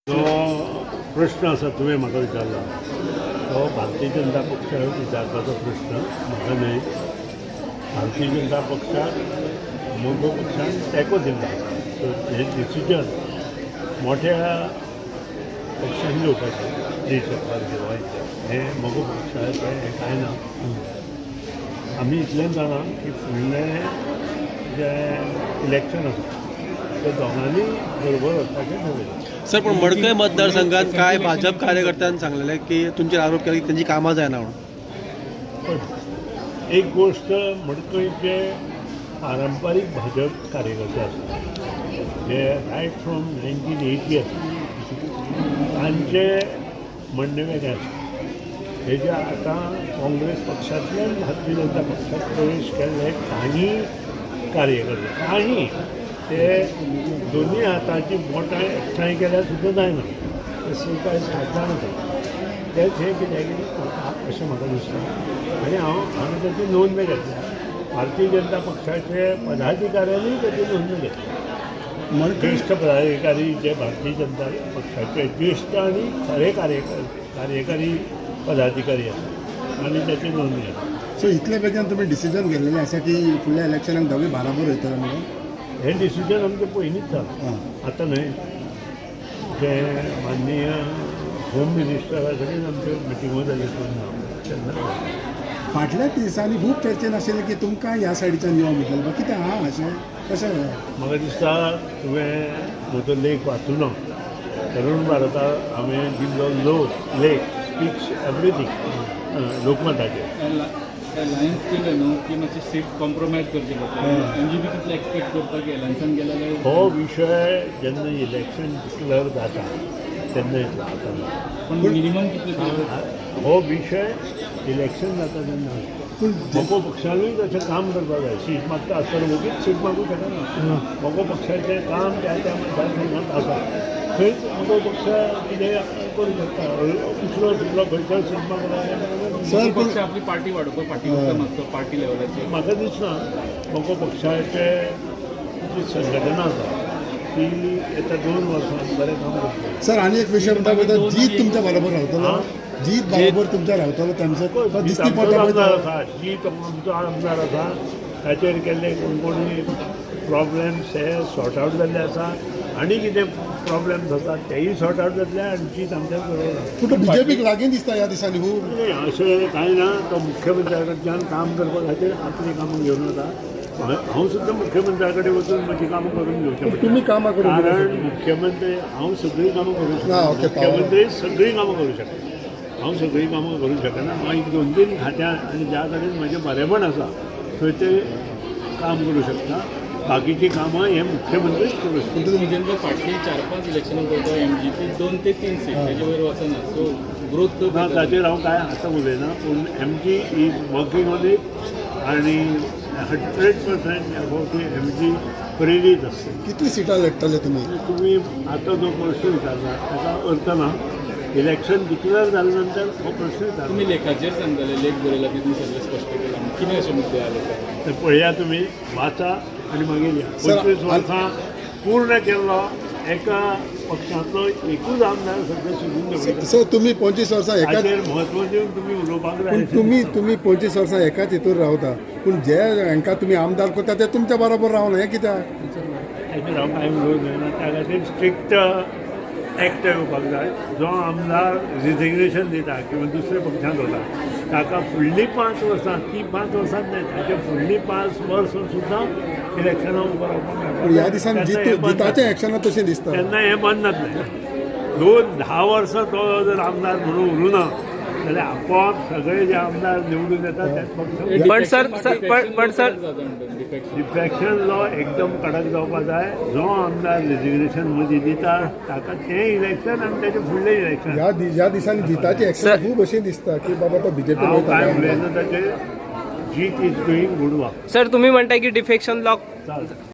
जो प्रश्न आसा तुवें म्हाका विचारला तो भारतीय जनता पक्षाक विचारपाचो प्रश्न म्हाका न्हय. भारतीय जनता पक्षाक मोगो पक्षान तेंको दिल्लो आसा. सो हें डिसिजन मोठ्या पक्षान घेवपाचें जी सरकार घेवपाचें हें मोगो पक्षाचें हें कांय ना. आमी इतलें जाणा की फुडलें जें इलेक्शन आसा ते दोगांनी बरोबर वचपाचें ठरयलां. सर पण मडकय मतदारसंघात काय भाजप कार्यकर्त्यांनी सांगलेले की तुमचेर आरोप केला की त्यांची कामां जायना म्हणून. पण एक गोष्ट मडकयचे पारंपारीक भाजप कार्यकर्ते आसात जे रायट फ्रॉम 1980 तांचे म्हणणें वेगळें आसा. हे जे आतां काँग्रेस पक्षांतल्यान भारतीय जनता पक्षात प्रवेश केल्ले काही कार्यकर्ते काही ते दोन्ही हाताची बोटां एकठांय केल्यार सुद्दां जायना. ते सुद्दां साधन आसा तेच हे कितें कितें अशें म्हाका दिसता. आनी हांवें ताची नोंद घेतल्या. भारतीय जनता पक्षाचे पदाधिकाऱ्यांनी ताची नोंद घेतली. ज्येष्ठ पदाधिकारी जे भारतीय जनता पक्षाचे ज्येष्ठ आनी खरे कार्यकारी पदाधिकारी आसात आनी ताची नोंद घेतली. सो इतले बेगीन तुमी डिसिजन घेतलेलें आसा की फुडल्या इलेक्शनाक दोगूय बाराबर वयतले म्हणून. हे डिसिजन आमचें पयलींच जालां आतां न्हय. जे माननीय होम मिनिस्टरा कडेन आमच्यो मिटिंगो जाल्यो तेन्ना फाटल्या दिसांनी खूब चर्चेन आशिल्लें की तुमकां ह्या सायडीच्यान यो म्हटलें कितें आहा अशें कशें. म्हाका दिसता तुवें म्हजो लेख वाचूना. तरूण भारताक हांवें दिल्लो लेख स्पीक्स एवरीथींग लोकमताचेर. लायन्स केले न्हू की मातशी सीट कॉम्प्रोमायज करची पडटा. एनजीपी कितले एक्सपेक्ट करता की लायन्सान गेले जाल्यार हो विशय जेन्ना इलेक्शन डिक्लेअर जाता तेन्ना येतलो. आतां पण मिनिमम कितले हो विशय इलेक्शन जाता तेन्ना मोगो पक्षानूय तशें काम करपाक जाय. सीट मागता आसतना मुगीच सीट मागूंक शकना. मोगो पक्षाचें काम त्या त्या मतदारसंघात आसा थंयच मोगो पक्ष कितें करूं शकता. दुसरो खंयचो सीट मागता पक्ष आपली पार्टी वाडोवपाक फाटीं मागता पार्टी लेवलाचेर. म्हाका दिसना मोगो पक्षाचे जी संघटना आसा ती येता 2 वर्सांत बरें काम करता. सर आनी एक विशय म्हणटा पळय जीत तुमच्या बरोबर रावतलो. जीत बरोबर तुमच्या रावतलो तांचो दिसती पडटा आमदार आसा. जीत आमचो आमदार आसा ताचेर केल्ले कोण कोणी प्रॉब्लेम्स हे सॉर्ट आवट जाल्ले आसा. आनी कितें प्रॉब्लेम्स जातात तेय सॉर्ट आवट जातले आनी जीत आमच्या बरोबर. पूण बीजेपीक लागीं दिसता ह्या दिसांनी खूब. अशें कांय ना. तो मुख्यमंत्र्या कडच्यान काम करपा खातीर आपली कामां घेवन वता. हांव सुद्दां मुख्यमंत्र्या कडेन वचून म्हजी कामां करून घेवचें पडटा. तुमी कामां करून कारण मुख्यमंत्री हांव सगळीं कामां करूं शकना. ओके, मुख्यमंत्री सगळीं कामां करूं शकना. हांव सगळीं कामां करूं शकना. हांव 2-3 खात्यां आनी ज्या कडेन म्हजें बरेपण आसा थंय ते काम करूं शकता. बाकीची कामां हे मुख्यमंत्रीच करूं शकता. म्हणजे फाटली 4-5 इलेक्शनां करता एमजीपी 2 ते 3 सीट तेजे वयर वचना. सो ग्रोथ ना ताचेर हांव कांय आतां उलयना. पूण MG is working on it आनी 100% फावटी एमजी प्रेरीत आसता. कितली सिटां लडटले तुमी. तुम्ही आता जो प्रश्न विचारला त्याचा अर्थ ना. इलेक्शन डिक्लेअर झाल्यानंतर हो प्रश्न विचारला. तुम्ही लेखाचेर सांगताले लेख बरयला तितून सगळें स्पश्ट केलां. कितें अशे मुद्दे आले तर पळया तुम्ही वाचा आणि मागीर या. 25 वर्सां पूर्ण केल्लो एका पक्षांतलो एकूच आमदार सध्या सोडून दवरला. सो तुमी 25 वर्सां एकाच हाचेर म्हत्व दिवन तुम्ही उलोवपाक पूण जाय. तुमी 25 वर्सां एकाच हितून रावता. पूण जे हांकां तुमी आमदार करता ते तुमच्या बरोबर रावना हें कित्याक. हाचेर हांव कांय उलोवंक जायना. त्या खातीर स्ट्रिक्ट एक्ट येवपाक जाय. जो आमदार रिजिग्नेशन दिता किंवा दुसऱ्या पक्षांत वता ताका फुडलीं 5 वर्सां ती 5 वर्सांच न्हय ताचे फुडलीं 5 वर्सां सुद्दां इलेक्शनां उबो रावपाक पूण ह्या दिसान जिताच्या एक्शनां तशें दिसता. तेन्ना हें बंद जातलें. 2-10 वर्सां तो जर आमदार म्हणून उरूना जाल्यार आपोआप सगळे जे आमदार निवडून येतात त्याच पक्षांत. पण सर डिफेक्शन लॉ एकदम कडक जावपाक जाय. जो आमदार रेजिग्नेशन मदीं दिता ताका तें इलेक्शन आनी तेजें फुडलें इलेक्शन. ह्या दिसांनी जिताची एक्शन खूब अशें दिसता की बाबा तो बीजेपी हांव कांय उलयना ताचेर. Jeet is doing good work. Sir तुम्ही म्हणताय की डिफेक्शन लॉ चालता.